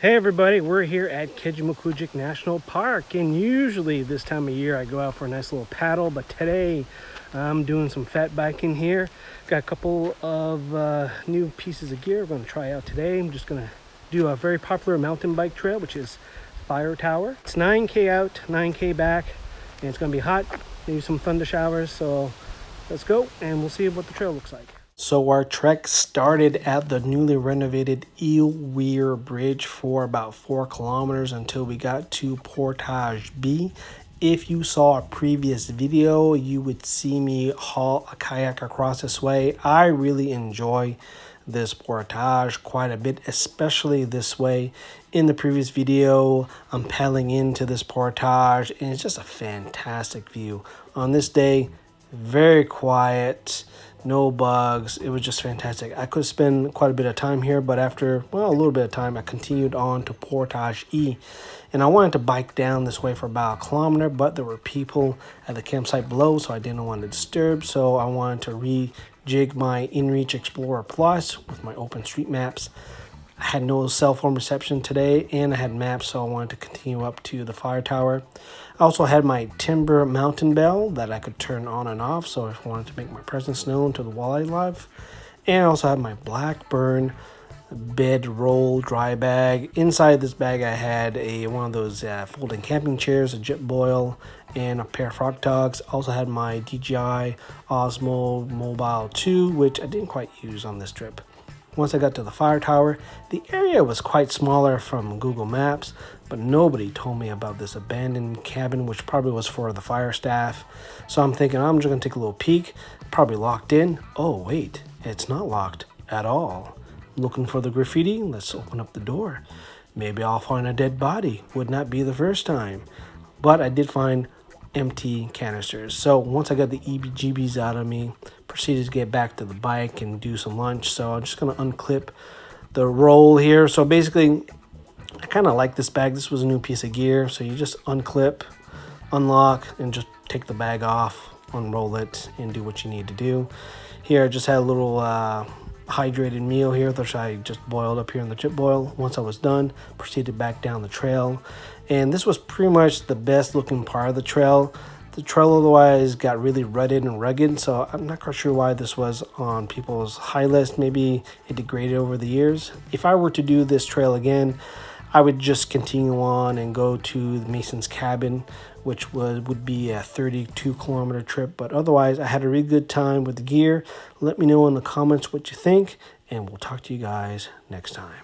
Hey everybody, we're here at Kejimkujk National Park, and usually this time of year I go out for a nice little paddle, but today I'm doing some fat biking here. Got a couple of new pieces of gear we're going to try out today. I'm just going to do a very popular mountain bike trail, which is Fire Tower. It's 9K out, 9K back, and it's going to be hot, maybe some thunder showers, so let's go and we'll see what the trail looks like. So our trek started at the newly renovated Weir Bridge for about 4 kilometers until we got to Portage B. If you saw a previous video, you would see me haul a kayak across this way. I really enjoy this portage quite a bit, especially this way. In the previous video, I'm paddling into this portage, and it's just a fantastic view. On this day, very quiet, no bugs. It was just fantastic. I could spend quite a bit of time here, but after, well, a little bit of time, I continued on to Portage E. And I wanted to bike down this way for about 1 kilometer, but there were people at the campsite below, so I didn't want to disturb. So I wanted to rejig my InReach Explorer Plus with my OpenStreetMaps. I had no cell phone reception today, and I had maps, so I wanted to continue up to the fire tower. I also had my timber mountain bell that I could turn on and off, so if I wanted to make my presence known to the walleye life. And I also had my blackburn bedroll dry bag. Inside this bag I had one of those folding camping chairs, a jetboil, and a pair of frog dogs. Also had my DJI Osmo Mobile 2, which I didn't quite use on this trip. Once I got to the fire tower, the area was quite smaller from Google Maps, but nobody told me about this abandoned cabin, which probably was for the fire staff. So I'm thinking I'm just gonna take a little peek, probably locked in. Oh wait, it's not locked at all. Looking for the graffiti? Let's open up the door. Maybe I'll find a dead body. Would not be the first time. But I did find empty canisters. So once I got the EBGBs out of me, proceeded to get back to the bike and do some lunch. So I'm just going to unclip the roll here. So basically, I kind of like this bag. This was a new piece of gear. So you just unclip, unlock, and just take the bag off, unroll it, and do what you need to do. Here I just had a little hydrated meal here, which I just boiled up here in the jetboil. Once I was done, proceeded back down the trail, and this was pretty much the best looking part of the trail. The trail otherwise got really rutted and rugged, so I'm not quite sure why this was on people's high list. Maybe it degraded over the years. If I were to do this trail again, I would just continue on and go to the Mason's cabin, which would be a 32-kilometer trip. But otherwise, I had a really good time with the gear. Let me know in the comments what you think, and we'll talk to you guys next time.